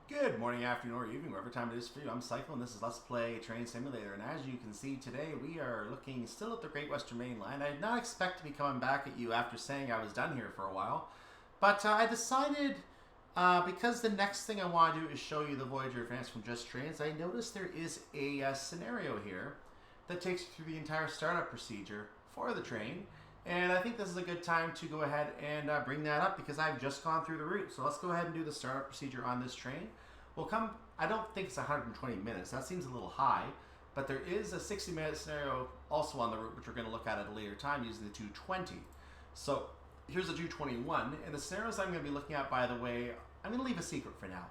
Good morning, afternoon, or evening, whatever time it is for you. I'm Cycle, and this is Let's Play Train Simulator. And as you can see today, we are looking still at the Great Western Main Line. I did not expect to be coming back at you after saying I was done here for a while. But I decided, because the next thing I want to do is show you the Voyager Advanced from Just Trains, I noticed there is a scenario here that takes you through the entire startup procedure for the train. And I think this is a good time to go ahead and bring that up because I've just gone through the route. So let's go ahead and do the startup procedure on this train. We'll come, I don't think it's 120 minutes. That seems a little high. But there is a 60-minute scenario also on the route, which we're going to look at a later time using the 220. So here's the 221. And the scenarios I'm going to be looking at, by the way, I'm going to leave a secret for now.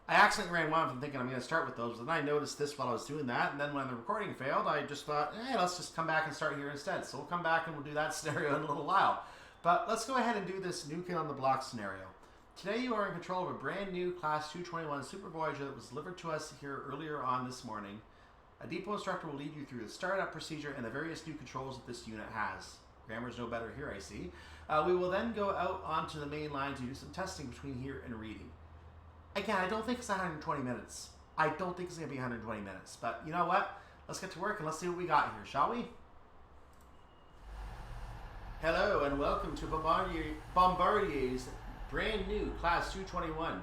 I accidentally ran one from thinking I'm going to start with those, and I noticed this while I was doing that, and then when the recording failed, I just thought, hey, let's just come back and start here instead. So we'll come back and we'll do that scenario in a little while. But let's go ahead and do this new kid on the block scenario. Today you are in control of a brand new Class 221 Super Voyager that was delivered to us here earlier on this morning. A depot instructor will lead you through the startup procedure and the various new controls that this unit has. Grammar's no better here, I see. We will then go out onto the main line to do some testing between here and Reading. Again, I don't think it's 120 minutes. I don't think it's going to be 120 minutes. But you know what? Let's get to work and let's see what we got here, shall we? Hello and welcome to Bombardier's brand new Class 221.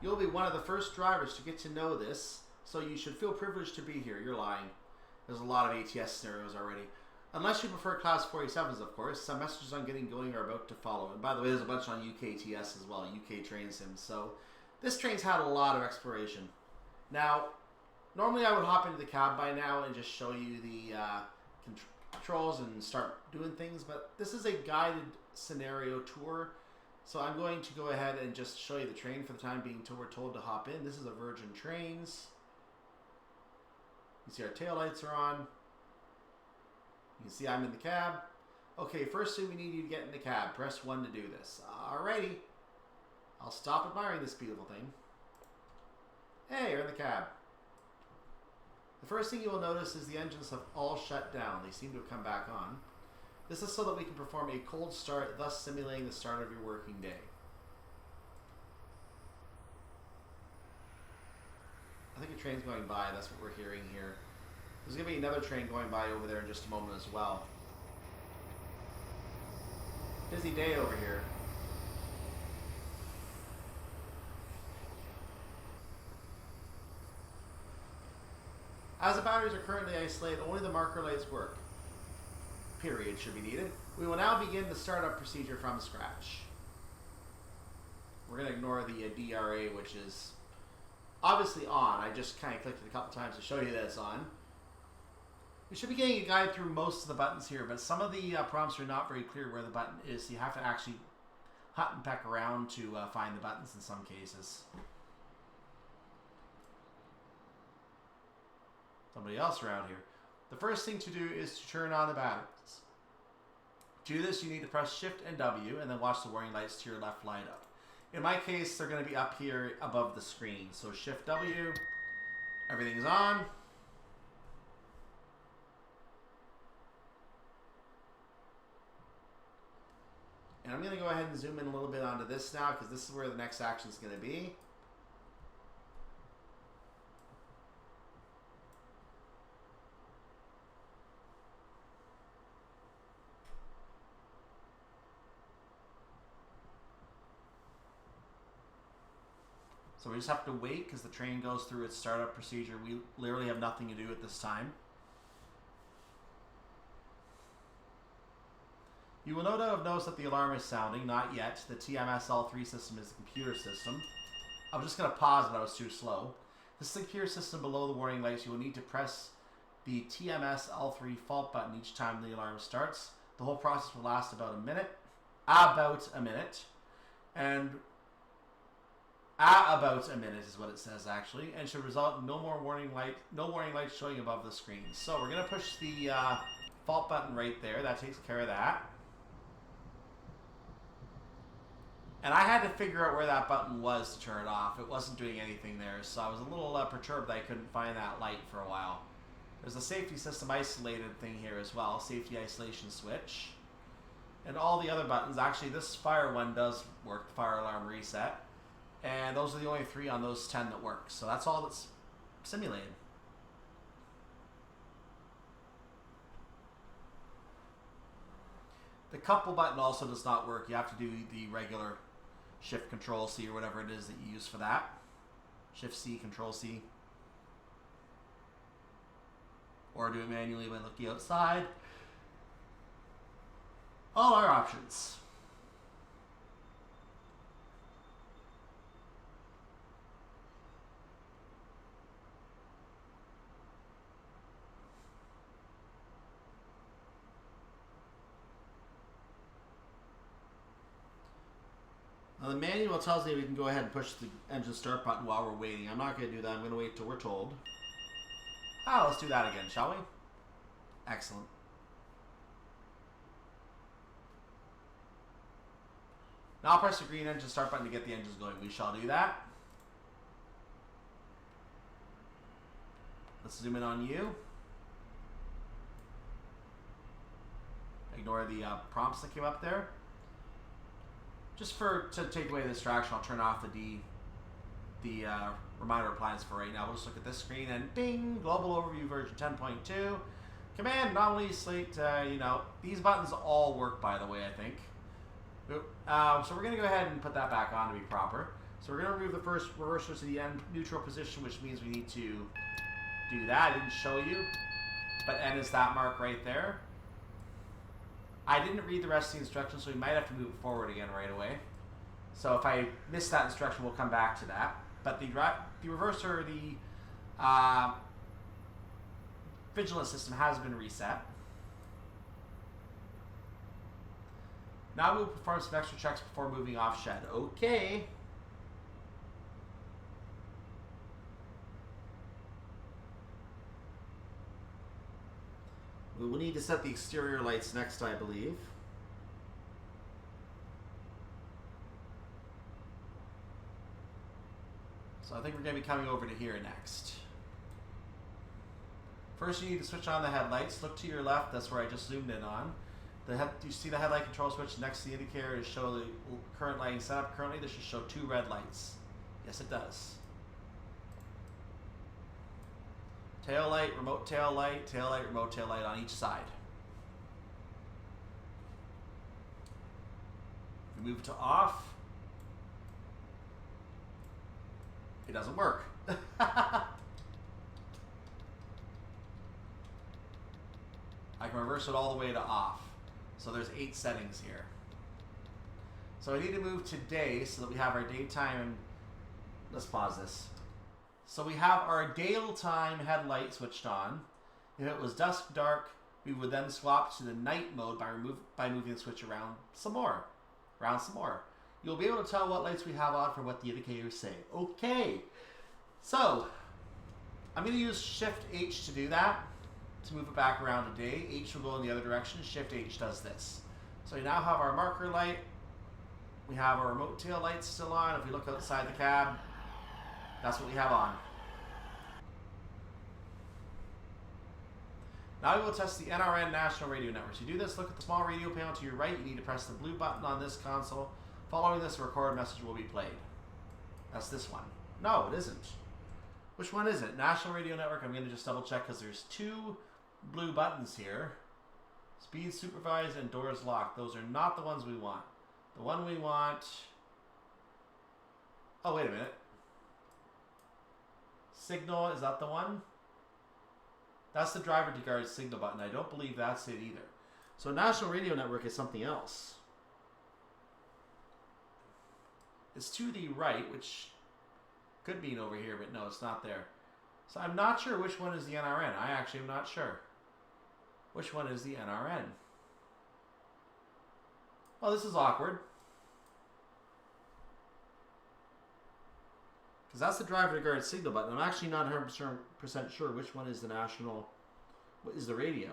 You'll be one of the first drivers to get to know this, so you should feel privileged to be here. You're lying. There's a lot of ATS scenarios already. Unless you prefer Class 47s, of course. Some messages on getting going are about to follow. And by the way, there's a bunch on UKTS as well, UK Train Sims. So this train's had a lot of exploration. Now, normally I would hop into the cab by now and just show you the controls and start doing things, but this is a guided scenario tour, so I'm going to go ahead and just show you the train for the time being until we're told to hop in. This is a Virgin Trains. You see our taillights are on. You can see I'm in the cab. Okay, first thing we need you to get in the cab. Press 1 to do this. Alrighty. I'll stop admiring this beautiful thing. Hey, you're in the cab. The first thing you will notice is the engines have all shut down. They seem to have come back on. This is so that we can perform a cold start, thus simulating the start of your working day. I think a train's going by. That's what we're hearing here. There's going to be another train going by over there in just a moment as well. Busy day over here. As the batteries are currently isolated, only the marker lights work. Period should be needed. We will now begin the startup procedure from scratch. We're going to ignore the DRA, which is obviously on. I just kind of clicked it a couple times to show you that it's on. We should be getting a guide through most of the buttons here, but some of the prompts are not very clear where the button is, so you have to actually hunt and peck around to find the buttons in some cases. Somebody else around here. The first thing to do is to turn on the batteries. To do this, you need to press Shift and W and then watch the warning lights to your left light up. In my case, they're going to be up here above the screen. So Shift W, everything's on. And I'm going to go ahead and zoom in a little bit onto this now because this is where the next action is going to be. So we just have to wait because the train goes through its startup procedure. We literally have nothing to do at this time. You will no doubt have noticed that the alarm is sounding. Not yet. The TMS L3 system is the computer system. I'm just going to pause if I was too slow. This is the computer system below the warning lights. You will need to press the TMS L3 fault button each time the alarm starts. The whole process will last about a minute. And about a minute is what it says actually, and should result in no warning light showing above the screen. So we're going to push the fault button right there. That takes care of that. And I had to figure out where that button was to turn it off. It wasn't doing anything there, so I was a little perturbed that I couldn't find that light for a while. There's a safety system isolated thing here as well, safety isolation switch. And all the other buttons, actually this fire one does work, the fire alarm reset. And those are the only 3 on those 10 that work. So that's all that's simulated. The couple button also does not work. You have to do the regular Shift Control C or whatever it is that you use for that. Shift C, Control C. Or do it manually by looking outside. All our options. Now the manual tells me we can go ahead and push the engine start button while we're waiting. I'm not going to do that. I'm going to wait till we're told. Ah, let's do that again, shall we? Excellent. Now I'll press the green engine start button to get the engines going. We shall do that. Let's zoom in on you. Ignore the prompts that came up there. Just to take away the distraction, I'll turn off the reminder appliance for right now. We'll just look at this screen and ding! Global Overview version 10.2. Command anomaly slate, you know, these buttons all work, by the way, I think. So we're going to go ahead and put that back on to be proper. So we're going to remove the first reverser to the end neutral position, which means we need to do that. I didn't show you, but N is that mark right there. I didn't read the rest of the instructions, so we might have to move it forward again right away. So if I miss that instruction, we'll come back to that. But the reverser, the vigilance system has been reset. Now we'll perform some extra checks before moving off shed. Okay. We will need to set the exterior lights next, I believe. So I think we're going to be coming over to here next. First, you need to switch on the headlights. Look to your left. That's where I just zoomed in on. Do you see the headlight control switch next to the indicator to show the current lighting setup? Currently, this should show 2 red lights. Yes, it does. Tail light, remote tail light, remote tail light on each side. We move to off. It doesn't work. I can reverse it all the way to off. So there's 8 settings here. So I need to move to day so that we have our daytime. Let's pause this. So we have our daytime headlight switched on. If it was dusk dark, we would then swap to the night mode by moving the switch around some more. You'll be able to tell what lights we have on from what the indicators say. Okay. So I'm going to use Shift H to do that. To move it back around to day. H will go in the other direction. Shift H does this. So we now have our marker light. We have our remote tail lights still on. If we look outside the cab, that's what we have on. Now we will test the NRN National Radio Network. To do this, look at the small radio panel to your right. You need to press the blue button on this console. Following this, a recorded message will be played. That's this one. No, it isn't. Which one is it? National Radio Network. I'm going to just double check because there's 2 blue buttons here. Speed supervised and doors locked. Those are not the ones we want. The one we want... Oh, wait a minute. Signal, is that the one? That's the driver to guard signal button. I don't believe that's it either. So National Radio Network is something else. It's to the right, which could mean over here, but no, it's not there. So I'm not sure which one is the NRN. I actually am not sure. Which one is the NRN? Well, this is awkward. Because that's the driver to guard signal button. I'm actually not 100% sure which one is the national, what is the radio.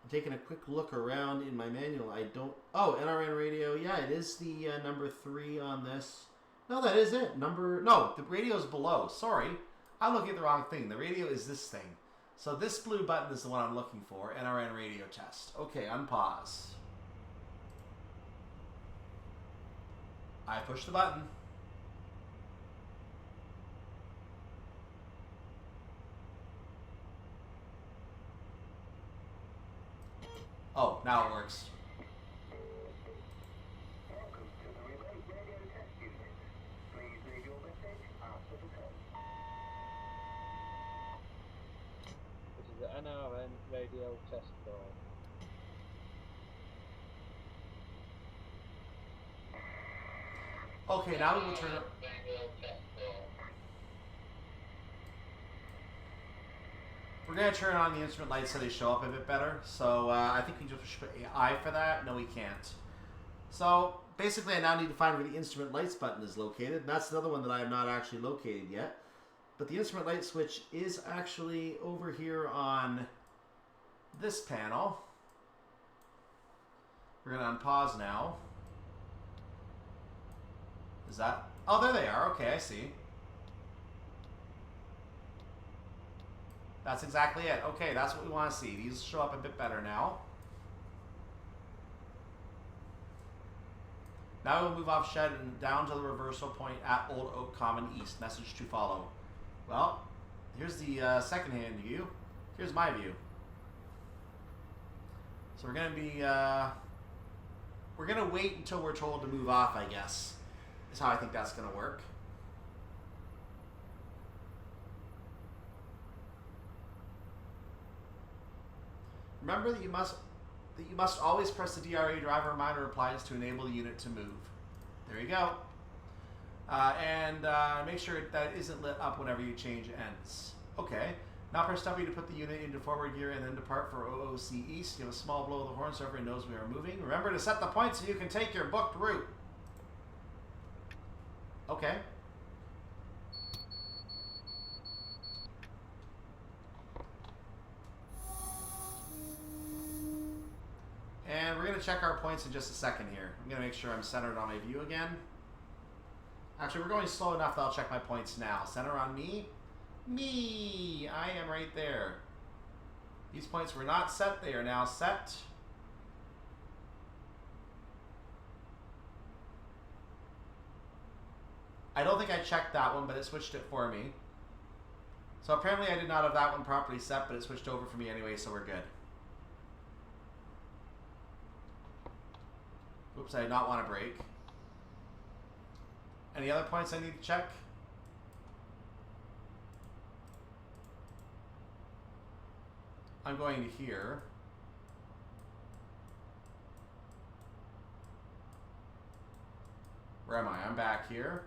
I'm taking a quick look around in my manual. I don't, oh, NRN radio. Yeah, it is the number 3 on this. No, that is it. No, the radio is below. Sorry, I'm looking at the wrong thing. The radio is this thing. So this blue button is the one I'm looking for. NRN radio test. Okay, unpause. I pushed the button. Oh, now it works. Welcome to the remote radio test unit. Please leave your message after the tone. This is the NRN radio test call. Okay, now we will turn up. We're going to turn on the instrument lights so they show up a bit better. So I think we just should put AI for that. No, we can't. So basically I now need to find where the instrument lights button is located. That's another one that I have not actually located yet. But the instrument light switch is actually over here on this panel. We're going to unpause now. Is that... Oh, there they are. Okay, I see. That's exactly it. Okay, that's what we want to see. These show up a bit better now. Now we'll move off Shed and down to the reversal point at Old Oak Common East. Message to follow. Well, here's the second-hand view. Here's my view. So we're going to be... we're going to wait until we're told to move off, I guess. Is how I think that's going to work. Remember that you must always press the DRA driver reminder appliance to enable the unit to move. There you go. And make sure that isn't lit up whenever you change ends. Okay. Now press W to put the unit into forward gear and then depart for OOC East. Give a small blow of the horn so everyone knows we are moving. Remember to set the point so you can take your booked route. Okay. And we're going to check our points in just a second here. I'm going to make sure I'm centered on my view again. Actually, we're going slow enough that I'll check my points now. Center on me. Me! I am right there. These points were not set. They are now set. I don't think I checked that one, but it switched it for me. So apparently I did not have that one properly set, but it switched over for me anyway, so we're good. Oops, I did not want to break. Any other points I need to check? I'm going to here. Where am I? I'm back here.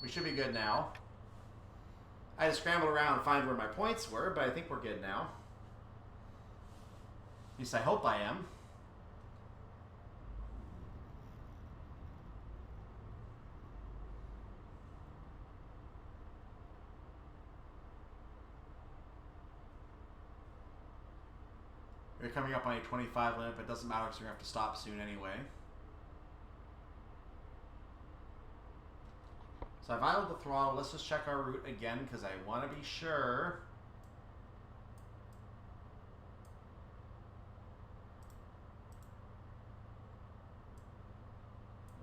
We should be good now. I had to scramble around and find where my points were, but I think we're good now. At least I hope I am. We're coming up on a 25 limit, but it doesn't matter because we're going to have to stop soon anyway. So I've idled the throttle. Let's just check our route again because I want to be sure.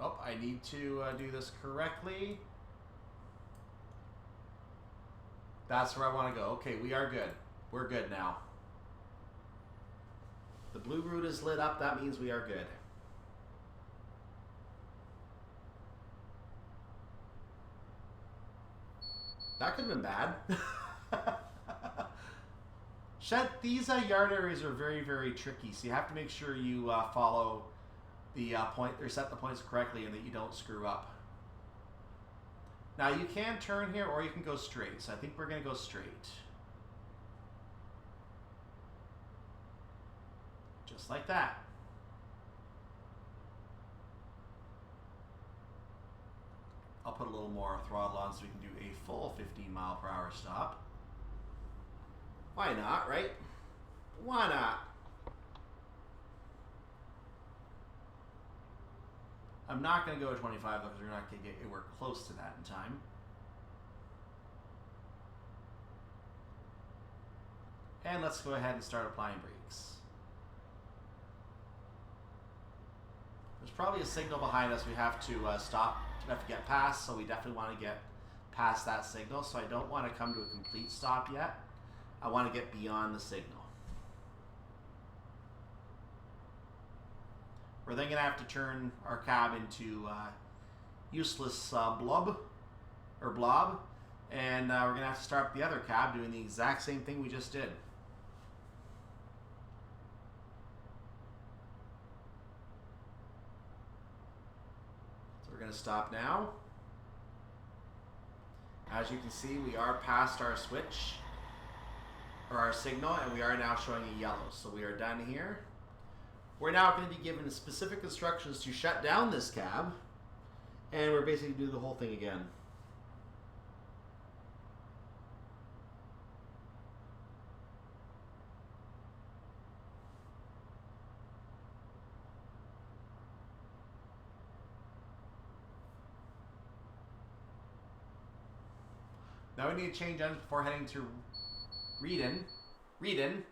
Oh, I need to do this correctly. That's where I want to go. Okay, we are good. We're good now. The blue route is lit up. That means we are good. That could have been bad. Shed, these yard areas are very, very tricky, so you have to make sure you follow the point or set the points correctly and that you don't screw up. Now you can turn here or you can go straight, so I think we're going to go straight. Just like that. I'll put a little more throttle on so we can do a full 15 mile per hour stop. Why not, right? Why not? I'm not going to go to 25 though because we're not going to get anywhere close to that in time. And let's go ahead and start applying brakes. probably a signal behind us we have to stop, we have to get past, so we definitely want to get past that signal. So I don't want to come to a complete stop yet. I want to get beyond the signal. We're then going to have to turn our cab into useless blob, and we're going to have to start the other cab doing the exact same thing we just did. So we're going to stop now. As you can see, we are past our switch, or our signal, and we are now showing a yellow. So we are done here. We're now going to be given specific instructions to shut down this cab, and we're basically do the whole thing again. Now we need to change engines before heading to read in.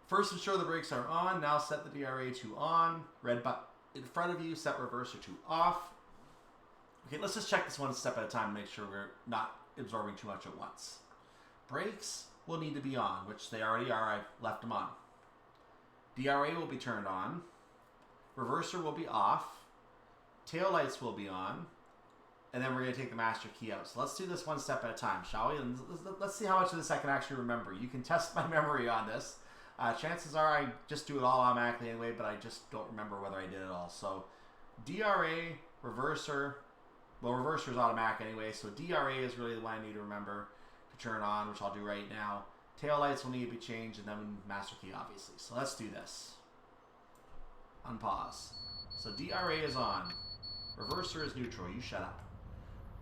First, ensure the brakes are on. Now set the DRA to on. Red button in front of you. Set reverser to off. Okay, let's just check this one step at a time to make sure we're not absorbing too much at once. Brakes will need to be on, which they already are. I've left them on. DRA will be turned on. Reverser will be off. Tail lights will be on. And then we're going to take the master key out. So let's do this one step at a time, shall we? And let's see how much of this I can actually remember. You can test my memory on this. Chances are I just do it all automatically anyway, but I just don't remember whether I did it all. So DRA, reverser, well, reverser is automatic anyway, so DRA is really the one I need to remember to turn on, which I'll do right now. Tail lights will need to be changed, and then master key, obviously. So let's do this. Unpause. So DRA is on. Reverser is neutral. You shut up.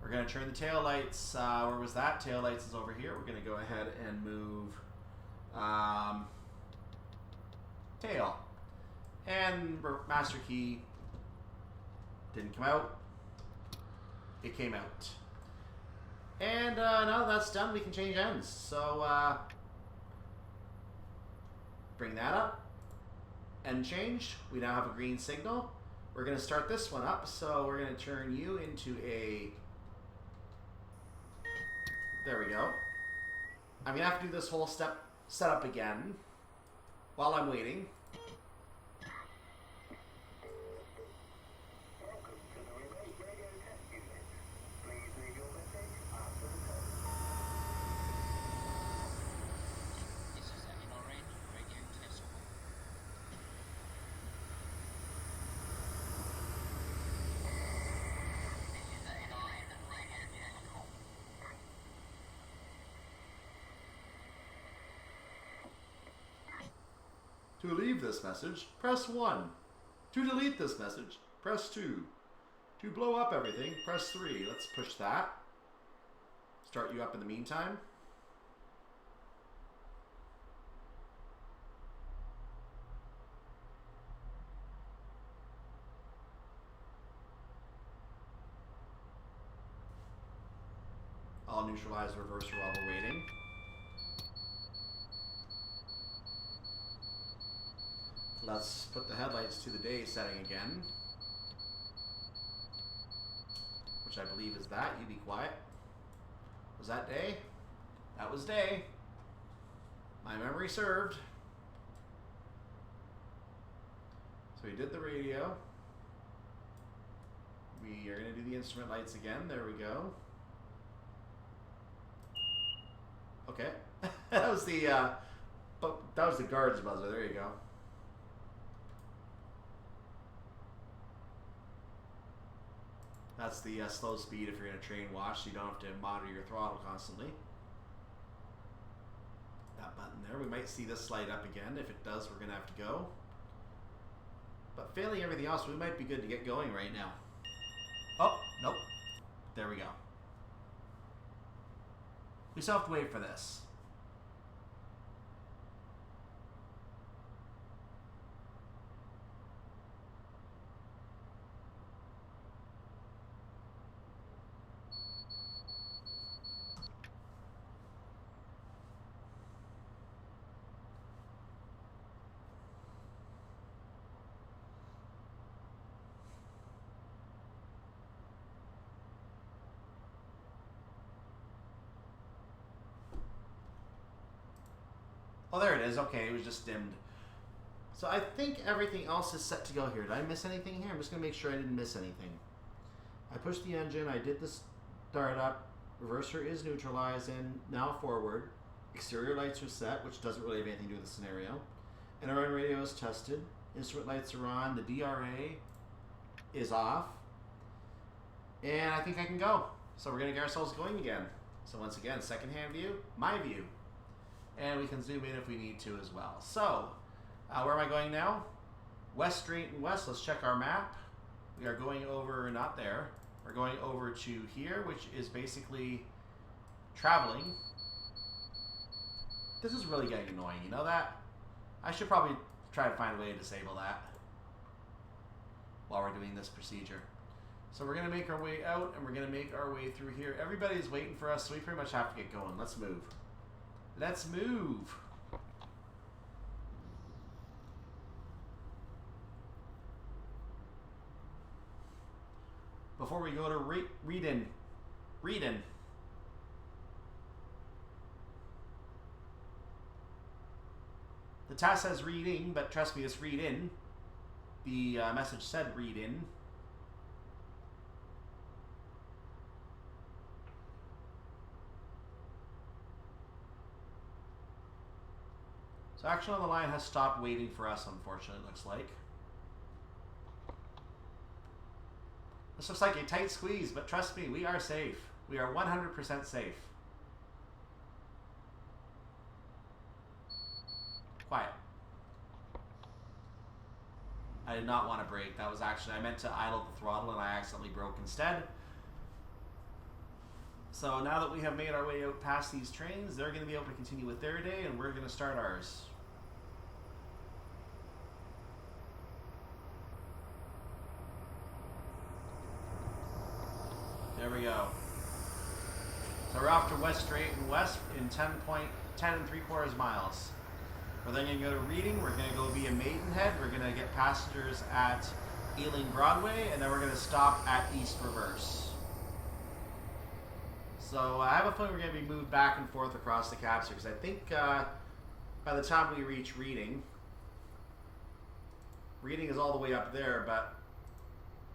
We're going to turn the tail lights. Where was that? Tail lights is over here. We're going to go ahead and move tail. And master key didn't come out. It came out. And now that that's done, we can change ends. So bring that up. End change. We now have a green signal. We're going to start this one up. So we're going to turn you into a... There we go. I'm going to have to do this whole setup again while I'm waiting. Welcome to the remote radio test unit. Please leave your message after the tone. This is the NRN radio test call. This is the NRN radio test call. To leave this message, press 1. To delete this message, press 2. To blow up everything, press 3. Let's push that. Start you up in the meantime. I'll neutralize the reverser while we're waiting. Let's put the headlights to the day setting again. Which I believe is that. You be quiet. Was that day? That was day. My memory served. So we did the radio. We are going to do the instrument lights again. There we go. Okay. that was the guard's buzzer. There you go. That's the slow speed if you're in a train watch, so you don't have to monitor your throttle constantly. That button there. We might see this light up again. If it does, we're going to have to go. But failing everything else, we might be good to get going right now. Oh, nope. There we go. We still have to wait for this. Oh, there it is. Okay, it was just dimmed. So I think everything else is set to go here. Did I miss anything here? I'm just going to make sure I didn't miss anything. I pushed the engine. I did the startup. Reverser is neutralized and now forward. Exterior lights are set, which doesn't really have anything to do with the scenario. Inter-run radio is tested. Instrument lights are on. The DRA is off. And I think I can go. So we're going to get ourselves going again. So once again, second-hand view, my view. And we can zoom in if we need to as well. So, where am I going now? West Drayton West. Let's check our map. We are going over, not there. We're going over to here, which is basically traveling. This is really getting annoying, you know that? I should probably try to find a way to disable that while we're doing this procedure. So we're going to make our way out, and we're going to make our way through here. Everybody's waiting for us, so we pretty much have to get going. Let's move. Let's move. Before we go to read in. The task says reading, but trust me, it's read in. The message said read in. So action on the line has stopped waiting for us, unfortunately, it looks like. This looks like a tight squeeze, but trust me, we are safe. We are 100% safe. Quiet. I did not want to brake. That was actually, I meant to idle the throttle and I accidentally broke instead. So now that we have made our way out past these trains, they're going to be able to continue with their day and we're going to start ours. There we go. So we're off to West Drayton West in 10 3/4 miles. We're then going to go to Reading. We're going to go via Maidenhead. We're going to get passengers at Ealing Broadway, and then we're going to stop at East Reverse. So I have a feeling we're going to be moved back and forth across the cabs here, because I think by the time we reach Reading is all the way up there, but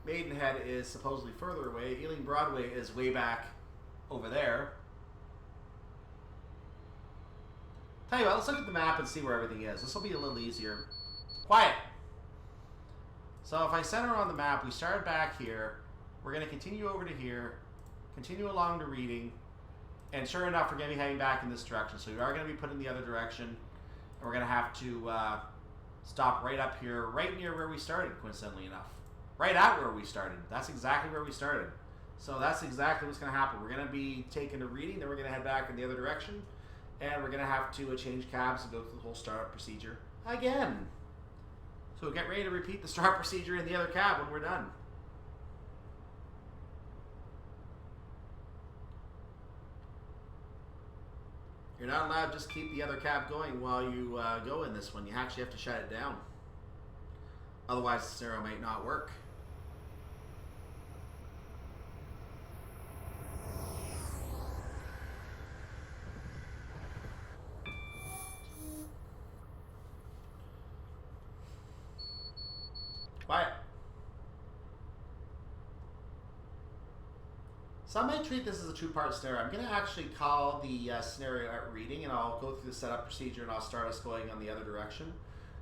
Maidenhead is supposedly further away. Ealing Broadway is way back over there. Tell you what, let's look at the map and see where everything is. This will be a little easier. Quiet! So if I center on the map, we start back here. We're going to continue over to here, continue along to Reading, and sure enough, we're going to be heading back in this direction. So we are going to be put in the other direction, and we're going to have to stop right up here, right near where we started, coincidentally enough. Right at where we started. That's exactly where we started. So that's exactly what's going to happen. We're going to be taken to Reading, then we're going to head back in the other direction. And we're going to have to change cabs and go through the whole startup procedure again. So get ready to repeat the start procedure in the other cab when we're done. You're not allowed to just keep the other cab going while you go in this one. You actually have to shut it down. Otherwise, the scenario might not work. Quiet. So I might treat this as a two-part scenario. I'm going to actually call the scenario at Reading, and I'll go through the setup procedure, and I'll start us going on the other direction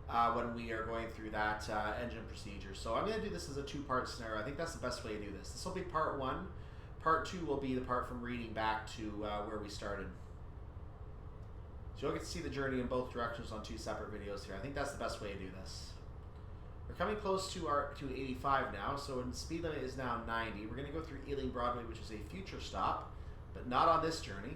when we are going through that engine procedure. So I'm going to do this as a two-part scenario. I think that's the best way to do this. This will be part one. Part two will be the part from Reading back to where we started. So you'll get to see the journey in both directions on two separate videos here. I think that's the best way to do this. We're coming close to 85 now, so the speed limit is now 90. We're going to go through Ealing Broadway, which is a future stop, but not on this journey.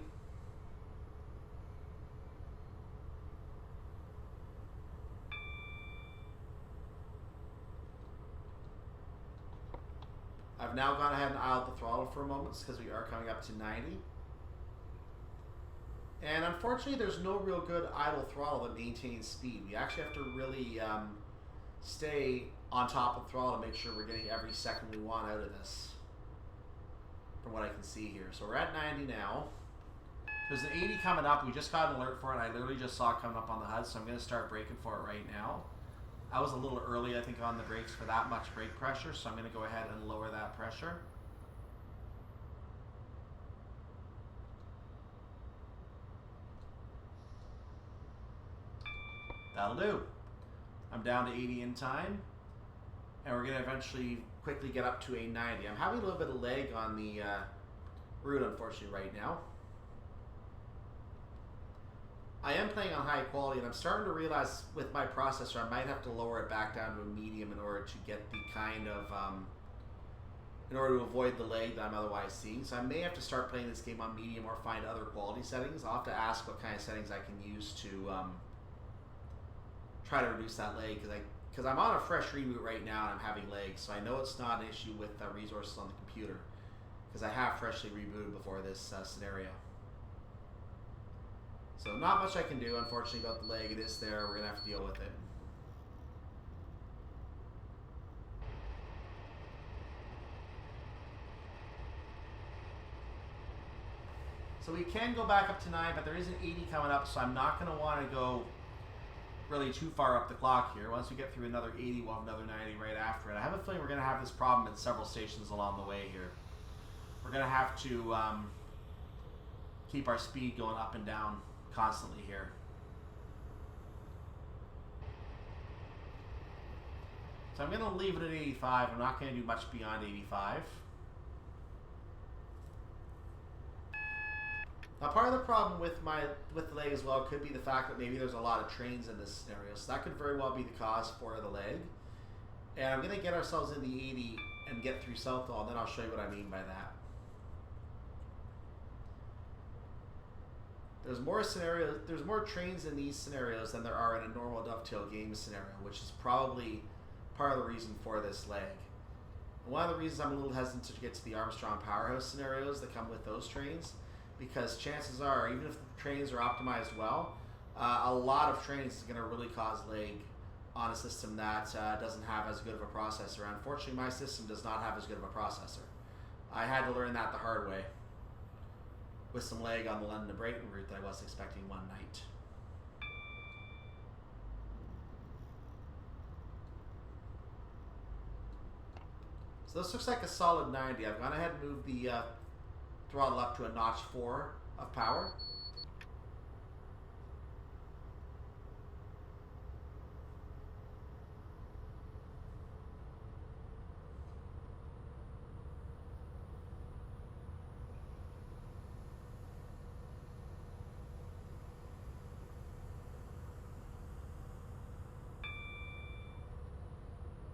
I've now gone ahead and idled the throttle for a moment because we are coming up to 90. And unfortunately, there's no real good idle throttle that maintains speed. We actually have to really stay on top of the throttle to make sure we're getting every second we want out of this, from what I can see here. So we're at 90 now. There's an 80 coming up. We just got an alert for it. I literally just saw it coming up on the HUD, so I'm going to start braking for it right now. I was a little early, I think, on the brakes for that much brake pressure, so I'm going to go ahead and lower that pressure. That'll do. I'm down to 80 in time, and we're going to eventually quickly get up to a 90. I'm having a little bit of lag on the route, unfortunately, right now. I am playing on high quality, and I'm starting to realize with my processor I might have to lower it back down to a medium in order to get the kind of, in order to avoid the lag that I'm otherwise seeing. So I may have to start playing this game on medium or find other quality settings. I'll have to ask what kind of settings I can use to try to reduce that lag, because I'm on a fresh reboot right now and I'm having lag, so I know it's not an issue with resources on the computer, because I have freshly rebooted before this scenario. So not much I can do, unfortunately, about the lag. It is there. We're going to have to deal with it. So we can go back up to 9, but there is an 80 coming up, so I'm not going to want to go really too far up the clock here. Once we get through another 80, we'll have another 90 right after it. I have a feeling we're going to have this problem at several stations along the way here. We're going to have to keep our speed going up and down constantly here. So I'm going to leave it at 85. I'm not going to do much beyond 85. Now, part of the problem with the lag as well could be the fact that maybe there's a lot of trains in this scenario, so that could very well be the cause for the lag. And I'm going to get ourselves in the 80 and get through Southall, and then I'll show you what I mean by that. There's more trains in these scenarios than there are in a normal dovetail game scenario, which is probably part of the reason for this lag. And one of the reasons I'm a little hesitant to get to the Armstrong Powerhouse scenarios that come with those trains, because chances are, even if the trains are optimized well, a lot of trains is going to really cause lag on a system that doesn't have as good of a processor. Unfortunately, my system does not have as good of a processor. I had to learn that the hard way, with some lag on the London to Drayton route that I wasn't expecting one night. So this looks like a solid 90. I've gone ahead and moved the throttle up to a notch 4 of power.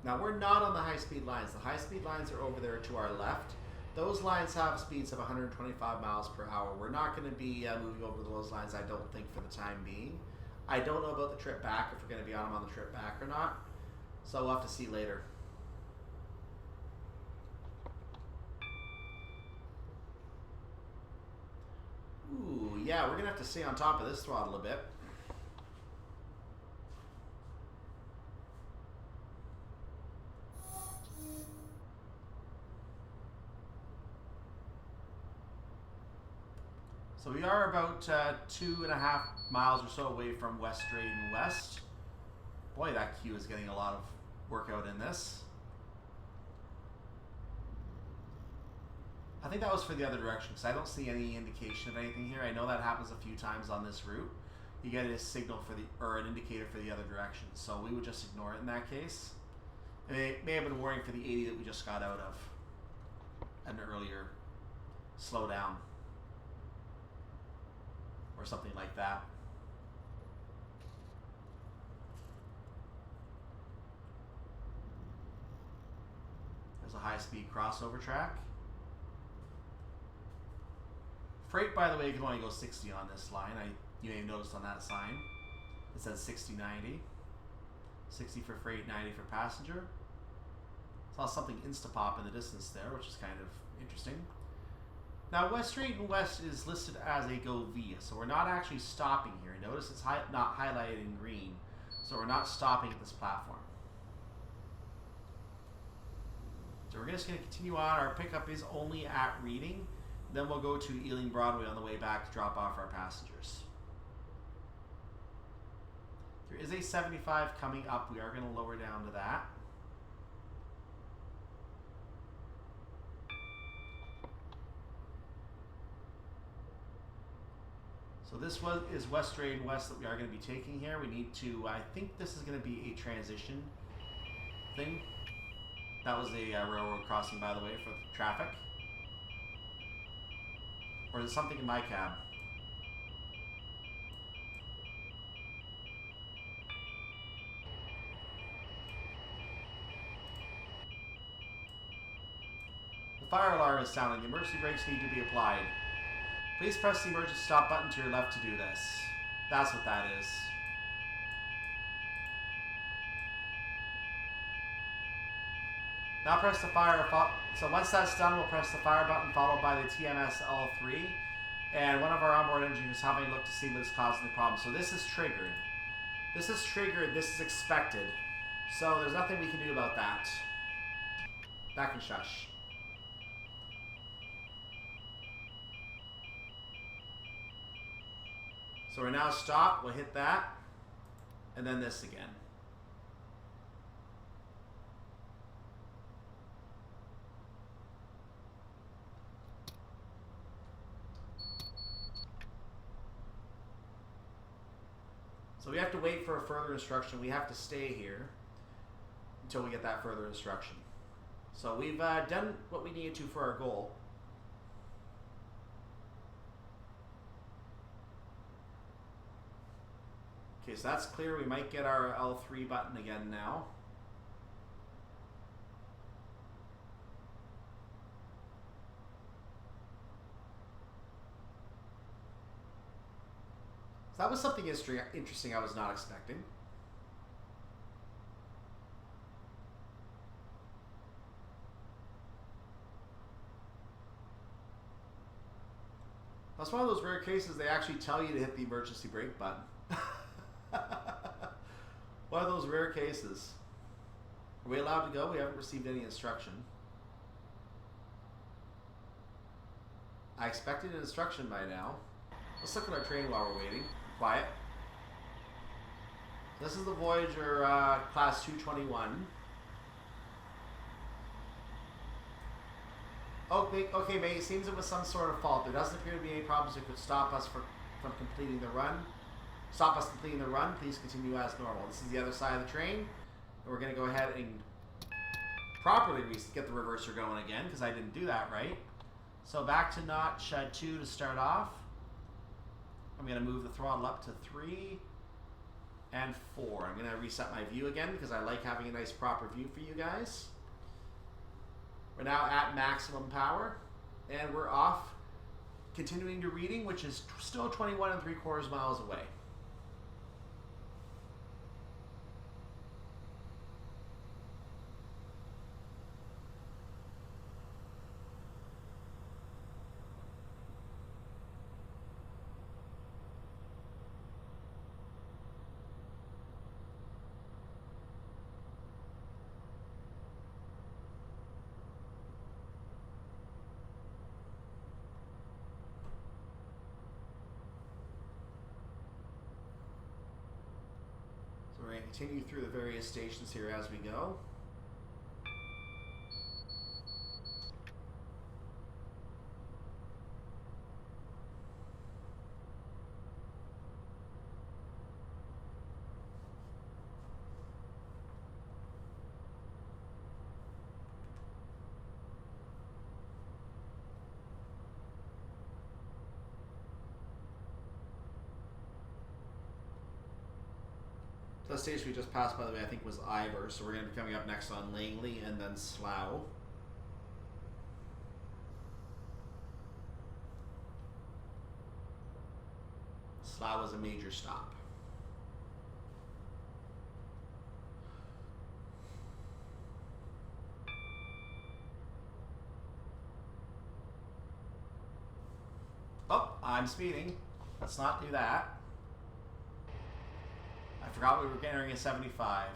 Now, we're not on the high-speed lines. The high-speed lines are over there to our left. Those lines have speeds of 125 miles per hour. We're not going to be moving over to those lines, I don't think, for the time being. I don't know about the trip back, if we're going to be on them on the trip back or not. So we'll have to see later. Ooh, yeah, we're going to have to stay on top of this throttle a bit. So we are about 2.5 miles or so away from West Drayton West. Boy, that queue is getting a lot of workout in this. I think that was for the other direction, because I don't see any indication of anything here. I know that happens a few times on this route. You get a signal for or an indicator for the other direction, so we would just ignore it in that case. And it may have been warning for the 80 that we just got out of an earlier slowdown, or something like that. There's a high-speed crossover track. Freight, by the way, can only go 60 on this line. You may have noticed on that sign. It says 60-90. 60 for freight, 90 for passenger. Saw something Instapop in the distance there, which is kind of interesting. Now, West Drayton West is listed as a go via, so we're not actually stopping here. Notice it's not highlighted in green, so we're not stopping at this platform. So we're just going to continue on. Our pickup is only at Reading. Then we'll go to Ealing Broadway on the way back to drop off our passengers. There is a 75 coming up. We are going to lower down to that. So this is West Drayton West that we are going to be taking here. We need to, I think this is going to be a transition thing. That was a railroad crossing, by the way, for traffic. Or is it something in my cab? The fire alarm is sounding. The emergency brakes need to be applied. Please press the emergency stop button to your left to do this. That's what that is. Now press the fire. So once that's done, we'll press the fire button followed by the TMS L3. And one of our onboard engineers is having a look to see what is causing the problem. So this is triggered. This is triggered. This is expected. So there's nothing we can do about that. That can shush. So we're now stopped. We'll hit that. And then this again. So we have to wait for a further instruction. We have to stay here until we get that further instruction. So we've done what we needed to for our goal. Okay, so that's clear. We might get our L3 button again now. So that was something interesting I was not expecting. That's one of those rare cases they actually tell you to hit the emergency brake button. One of those rare cases. Are we allowed to go? We haven't received any instruction. I expected an instruction by now. Let's look at our train while we're waiting. Quiet. This is the Voyager Class 221. Okay, mate. It seems it was some sort of fault. There doesn't appear to be any problems that could stop us from completing the run. Stop us completing the run. Please continue as normal. This is the other side of the train. And we're going to go ahead and properly get the reverser going again because I didn't do that right. So back to notch 2 to start off. I'm going to move the throttle up to 3 and 4. I'm going to reset my view again because I like having a nice proper view for you guys. We're now at maximum power and we're off, continuing to reading, which is still 21 3/4 miles away. We're going to continue through the various stations here as we go. The station we just passed, by the way, I think was Ivor, so we're going to be coming up next on Langley and then Slough. Slough was a major stop. Oh, I'm speeding. Let's not do that. I forgot we were entering a 75.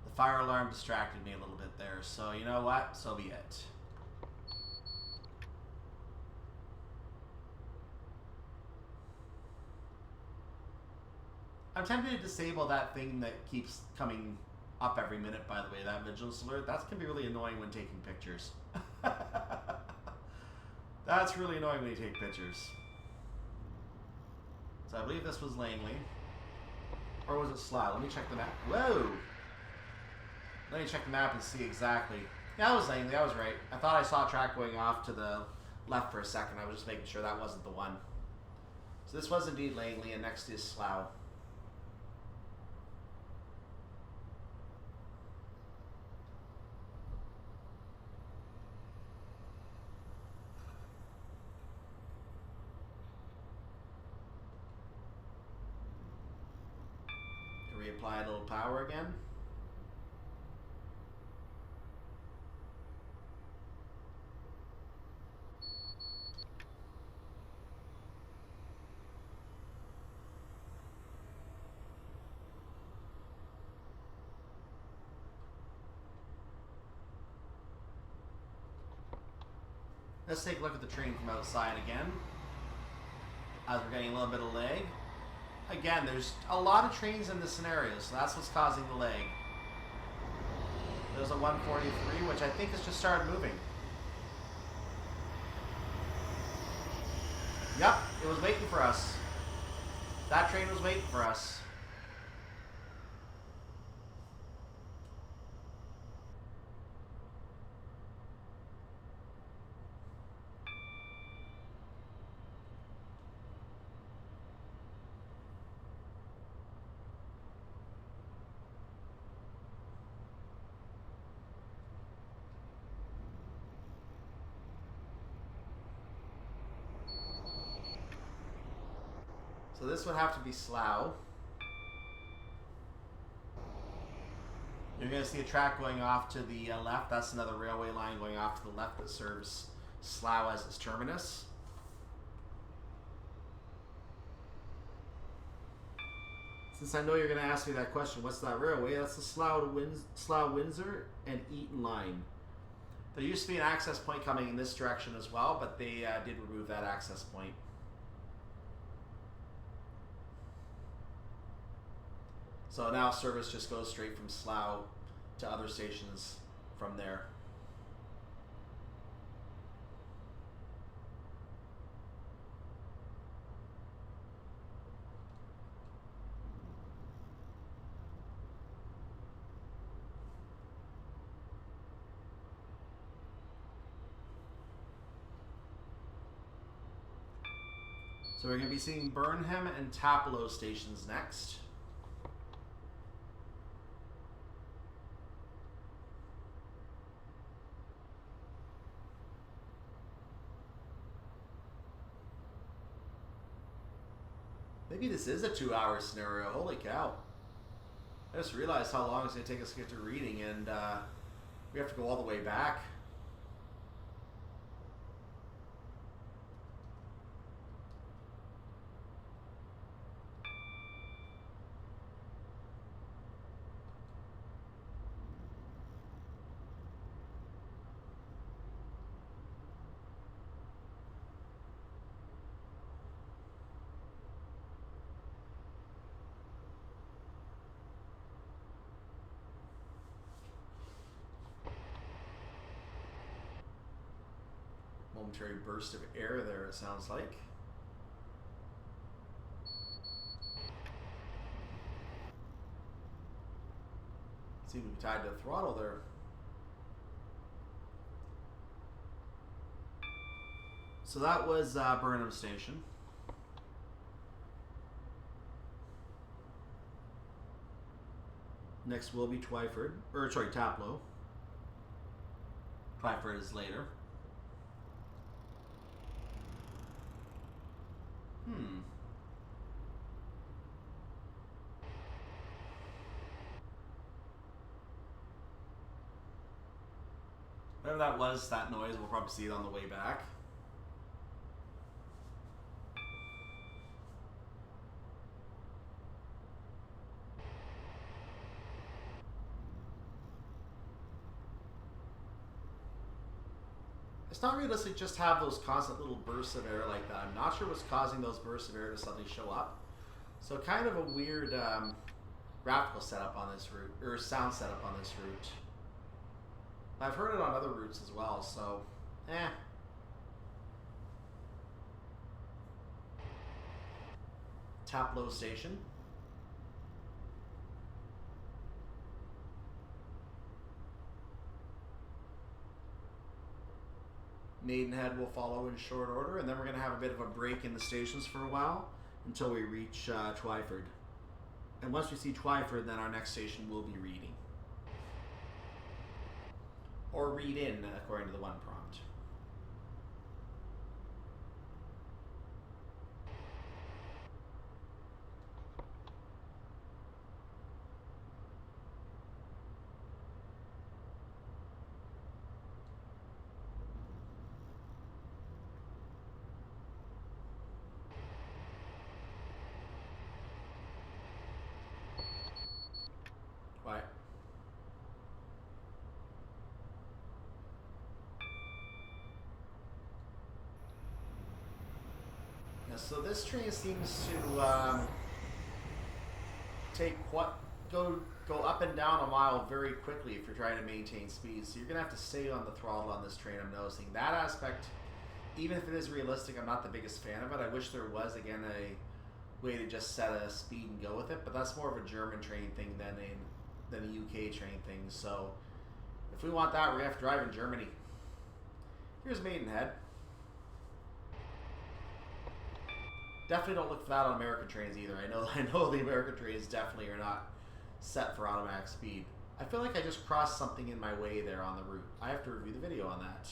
The fire alarm distracted me a little bit there, so you know what? So be it. I'm tempted to disable that thing that keeps coming up every minute, by the way, that vigilance alert. That can be really annoying when taking pictures. That's really annoying when you take pictures. So I believe this was Langley. Or was it Slough? Let me check the map. Whoa! Let me check the map and see exactly. Yeah, it was Langley. I was right. I thought I saw a track going off to the left for a second. I was just making sure that wasn't the one. So this was indeed Langley, and next is Slough. Reapply a little power again. Let's take a look at the train from outside again, as we're getting a little bit of lag. Again, there's a lot of trains in this scenario, so that's what's causing the lag. There's a 143, which I think has just started moving. Yep, it was waiting for us. That train was waiting for us. So this would have to be Slough. You're going to see a track going off to the left. That's another railway line going off to the left that serves Slough as its terminus. Since I know you're going to ask me that question, what's that railway? That's the Slough Windsor and Eton line. There used to be an access point coming in this direction as well, but they did remove that access point. So now service just goes straight from Slough to other stations from there. So we're going to be seeing Burnham and Taplow stations next. Maybe this is a 2-hour scenario. Holy cow. I just realized how long it's going to take us to get to reading, and we have to go all the way back. Momentary burst of air there, it sounds like. Seem to be tied to the throttle there. So that was Burnham Station. Next will be Twyford, or sorry, Taplow. Twyford is later. Whatever that was, that noise, we'll probably see it on the way back. It's not realistic just have those constant little bursts of air like that. I'm not sure what's causing those bursts of air to suddenly show up. So kind of a weird graphical setup on this route, or sound setup on this route. I've heard it on other routes as well, so Taplow Station. Maidenhead will follow in short order, and then we're going to have a bit of a break in the stations for a while until we reach Twyford. And once we see Twyford, then our next station will be Reading. Or read in, according to the one prompt. Right. Yeah, so this train seems to take go up and down a mile very quickly if you're trying to maintain speed. So you're gonna have to stay on the throttle on this train. I'm noticing that aspect. Even if it is realistic, I'm not the biggest fan of it. I wish there was again a way to just set a speed and go with it, but that's more of a German train thing than a UK train thing. So if we want that, we're gonna have to drive in Germany. Here's Maidenhead. Definitely don't look for that on American trains either. I know the American trains definitely are not set for automatic speed. I feel like I just crossed something in my way there on the route. I have to review the video on that.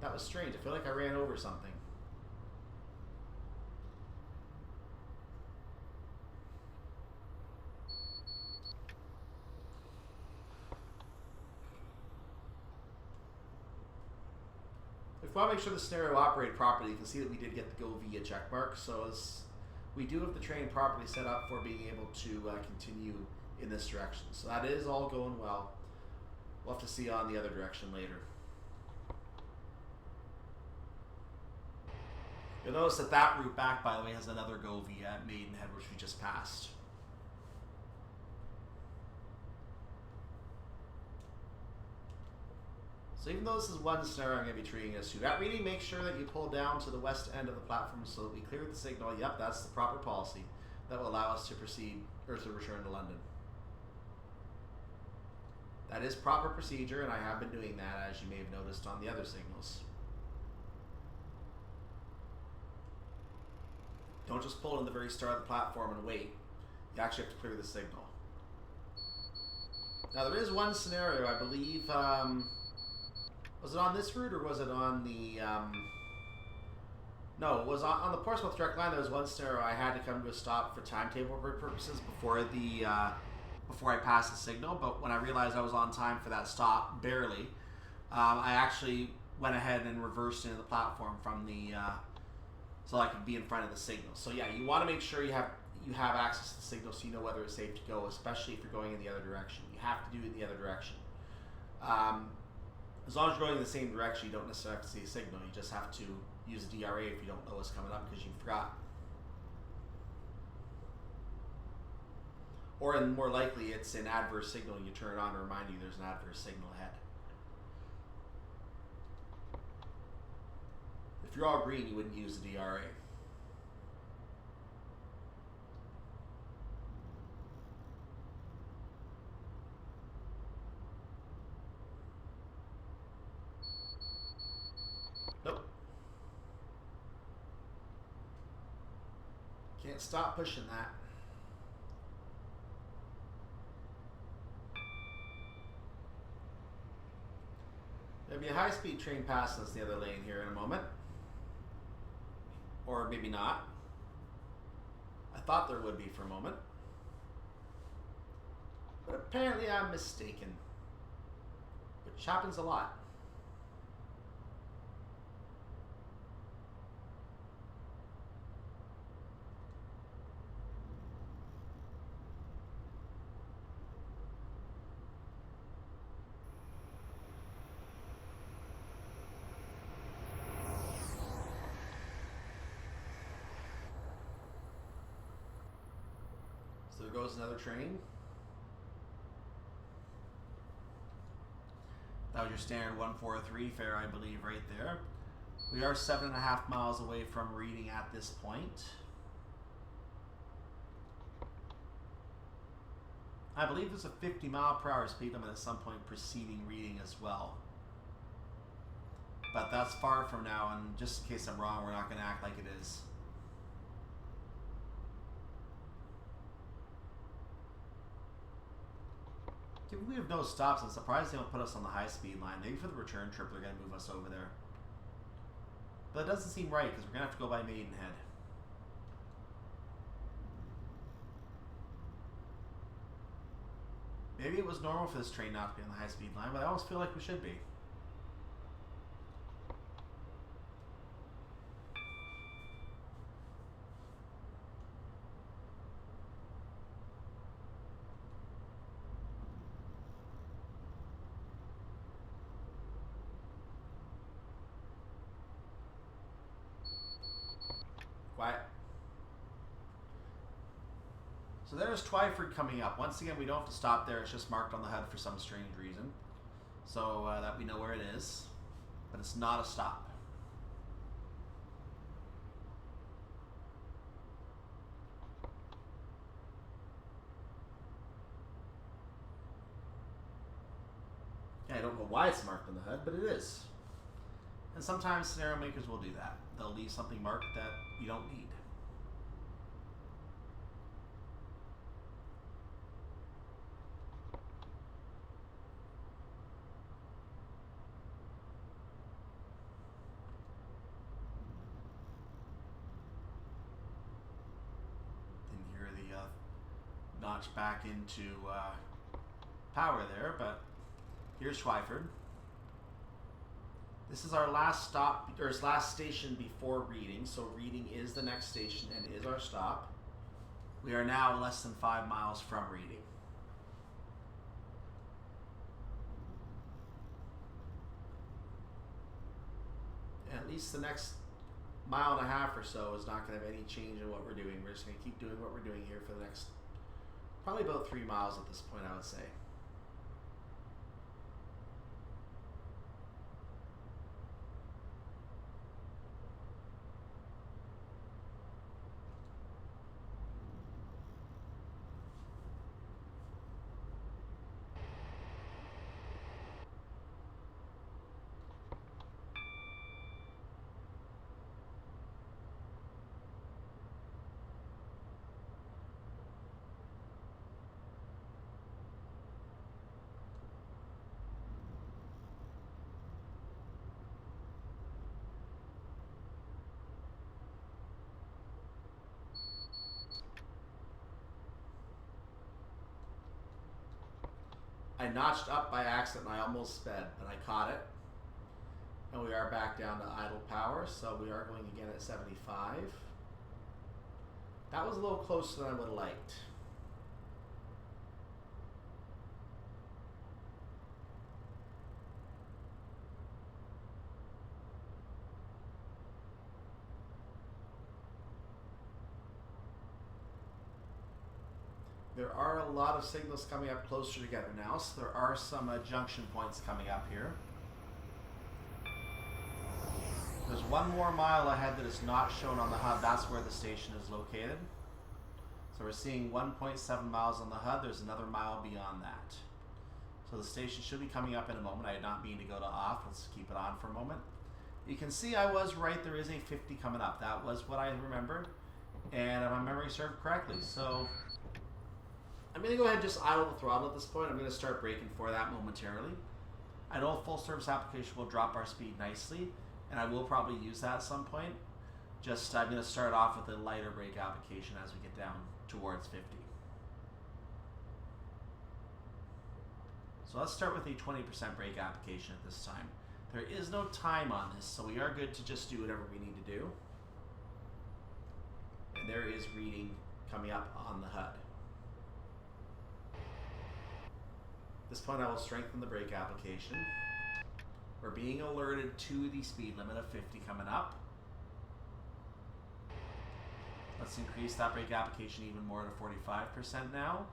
That was strange. I feel like I ran over something. If we want to make sure the scenario operated properly, you can see that we did get the go via checkmark. So as we do have the train properly set up for being able to continue in this direction. So that is all going well. We'll have to see on the other direction later. You'll notice that that route back, by the way, has another go via Maidenhead, which we just passed. So even though this is one scenario I'm going to be treating as two, at Reading, make sure that you pull down to the west end of the platform so that we clear the signal. Yep, that's the proper policy that will allow us to proceed, or to return to London. That is proper procedure, and I have been doing that, as you may have noticed on the other signals. Don't just pull in the very start of the platform and wait. You actually have to clear the signal. Now there is one scenario, I believe, was it on this route or was it on the, no, it was on the Portsmouth Direct Line. There was one scenario I had to come to a stop for timetable purposes before I passed the signal, but when I realized I was on time for that stop, barely, I actually went ahead and reversed into the platform from the, so I could be in front of the signal. So yeah, you want to make sure you have access to the signal so you know whether it's safe to go, especially if you're going in the other direction. You have to do it in the other direction. As long as you're going in the same direction, you don't necessarily have to see a signal. You just have to use a DRA if you don't know what's coming up because you forgot. Or more likely, it's an adverse signal. You turn it on to remind you there's an adverse signal ahead. If you're all green, you wouldn't use the DRA. Nope. Can't stop pushing that. There'll be a high-speed train passing us the other lane here in a moment. Or maybe not. I thought there would be for a moment. But apparently I'm mistaken. Which happens a lot. So there goes another train. That was your standard 143 fare, I believe, right there. We are 7.5 miles away from Reading at this point. I believe there's a 50 mile per hour speed limit at some point preceding Reading as well. But that's far from now, and just in case I'm wrong, we're not going to act like it is. Given we have no stops, I'm surprised they don't put us on the high-speed line. Maybe for the return trip they're going to move us over there. But it doesn't seem right, because we're going to have to go by Maidenhead. Maybe it was normal for this train not to be on the high-speed line, but I almost feel like we should be. Quiet. So there's Twyford coming up. Once again, we don't have to stop there. It's just marked on the HUD for some strange reason. So that we know where it is. But it's not a stop. Yeah, I don't know why it's marked on the HUD, but it is. And sometimes scenario makers will do that. They'll leave something marked that you don't need. Didn't hear the notch back into power there, but here's Twyford. This is our last stop, or last station before Reading, so Reading is the next station and is our stop. We are now less than 5 miles from Reading. And at least the next 1.5 miles or so is not going to have any change in what we're doing. We're just going to keep doing what we're doing here for the next, probably about 3 miles at this point, I would say. I notched up by accident and I almost sped, but I caught it. And we are back down to idle power, so we are going again at 75. That was a little closer than I would have liked. There are a lot of signals coming up closer together now, so there are some junction points coming up here. There's 1 more mile ahead that is not shown on the HUD. That's where the station is located. So we're seeing 1.7 miles on the HUD. There's another mile beyond that. So the station should be coming up in a moment. I did not mean to go to off. Let's keep it on for a moment. You can see I was right. There is a 50 coming up. That was what I remembered. And if my memory served correctly. So I'm going to go ahead and just idle the throttle at this point. I'm going to start braking for that momentarily. I know a full service application will drop our speed nicely, and I will probably use that at some point. Just I'm going to start off with a lighter brake application as we get down towards 50. So let's start with a 20% brake application at this time. There is no time on this, so we are good to just do whatever we need to do. And there is Reading coming up on the HUD. At this point I will strengthen the brake application. We're being alerted to the speed limit of 50 coming up. Let's increase that brake application even more to 45% now.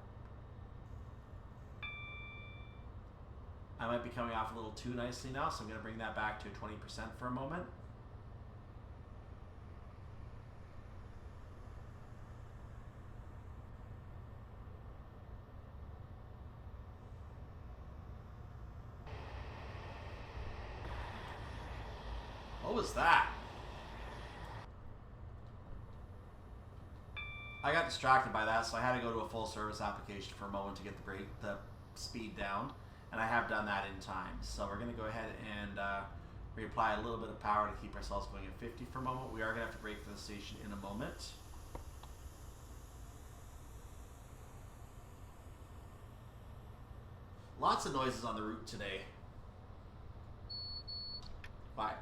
I might be coming off a little too nicely now, so I'm going to bring that back to 20% for a moment. What was that? I got distracted by that, so I had to go to a full service application for a moment to get the speed down, and I have done that in time. So we're going to go ahead and reapply a little bit of power to keep ourselves going at 50 for a moment. We are going to have to brake for the station in a moment. Lots of noises on the route today. Bye.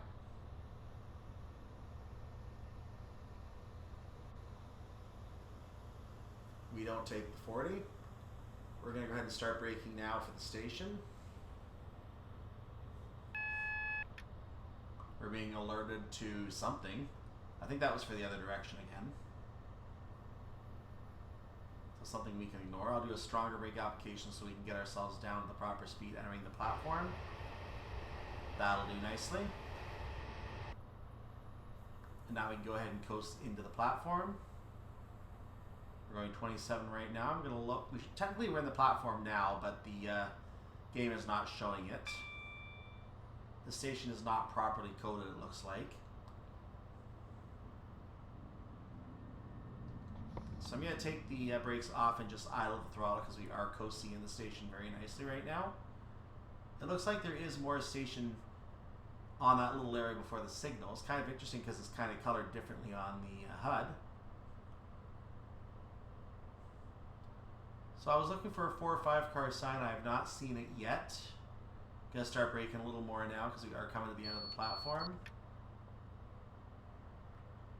We don't take the 40. We're going to go ahead and start braking now for the station. We're being alerted to something. I think that was for the other direction again. So something we can ignore. I'll do a stronger brake application so we can get ourselves down to the proper speed entering the platform. That'll do nicely. And now we can go ahead and coast into the platform. We're going 27 right now. I'm going to look. Technically, we're in the platform now, but the game is not showing it. The station is not properly coded, it looks like. So I'm going to take the brakes off and just idle the throttle because we are coasting in the station very nicely right now. It looks like there is more station on that little area before the signal. It's kind of interesting because it's kind of colored differently on the HUD. So I was looking for a 4 or 5 car sign. I have not seen it yet. Gonna start braking a little more now because we are coming to the end of the platform.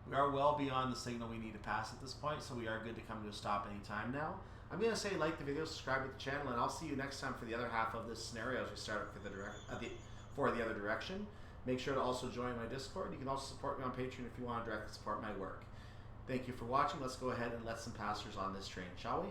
We are well beyond the signal we need to pass at this point, so we are good to come to a stop anytime now. I'm gonna say like the video, subscribe to the channel, and I'll see you next time for the other half of this scenario as we start for the other direction. Make sure to also join my Discord. You can also support me on Patreon if you want to directly support my work. Thank you for watching. Let's go ahead and let some passengers on this train, shall we?